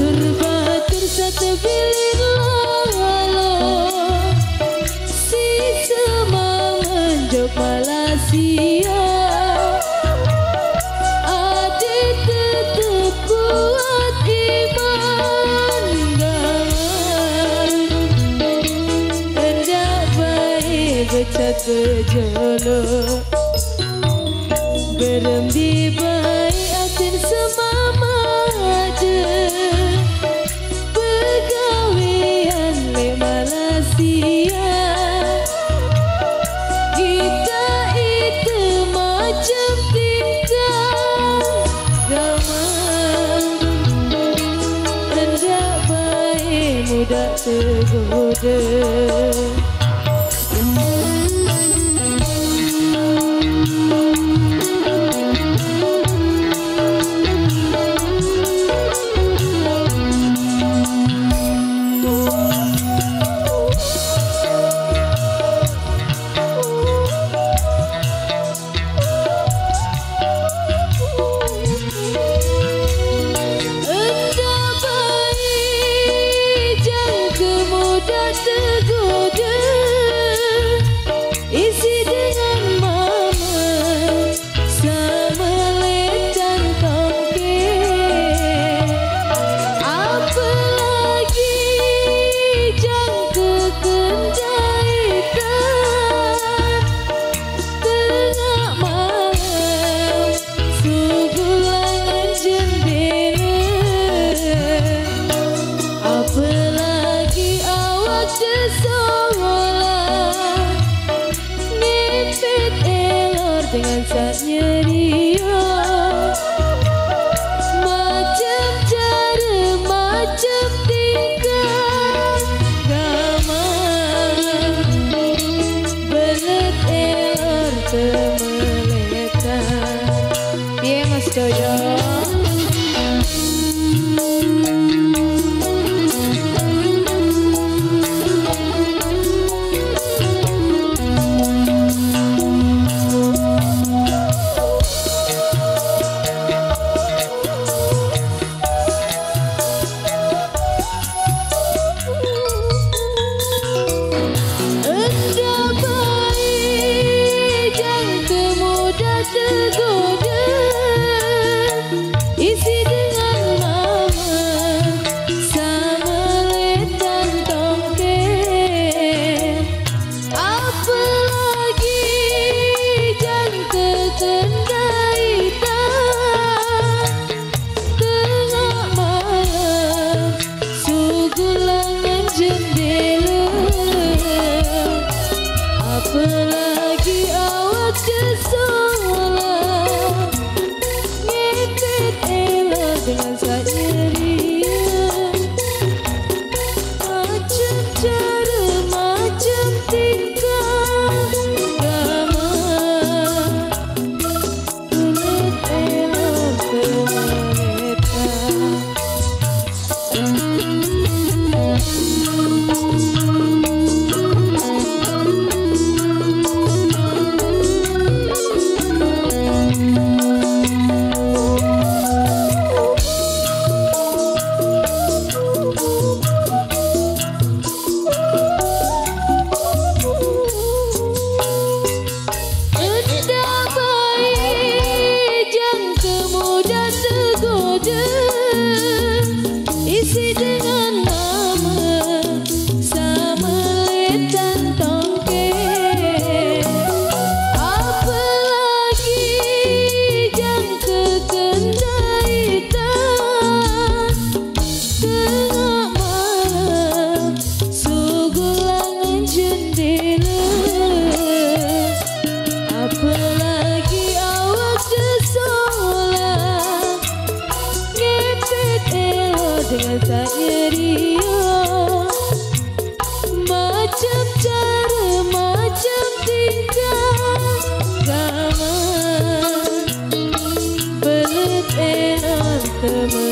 Terbatur satu bilin lalu si semang menjok Malaysia. Adik tetap kuat iman gaman. Hendak baik becat berjolo beremdi baik akan semama aja. Pergawian le Malaysia. Kita itu macam tinggal gaman. Hendak baik mudah tergoda. Tergoda isi dengan mama sama letan tongke. Apalagi jangka kendaitan tengah malam sugulangan jendela. Apalagi seseorang ngepet elor dengan saatnya dia. Macam cara, macam tingkah gaman. Belet elor temeletan. Iya Mas Doyo. Tergoda isi dengan mama sama letan tongke. Apalagi jangka kendaitan tengah malam sugulangan jendela. Apalagi awak seseorang ngepet elok dengan saatnya dia. Macam cara, macam tingkah gaman. Belet elok temeletan. Isi dengan mama sama letan tongke. Apalagi jangka kendaitan tengah malam sugulangan jendela. Apalagi awak seseorang ngepet elok dengan saatnya dia. Macam cara, macam tingkah gaman. Belet elok teman.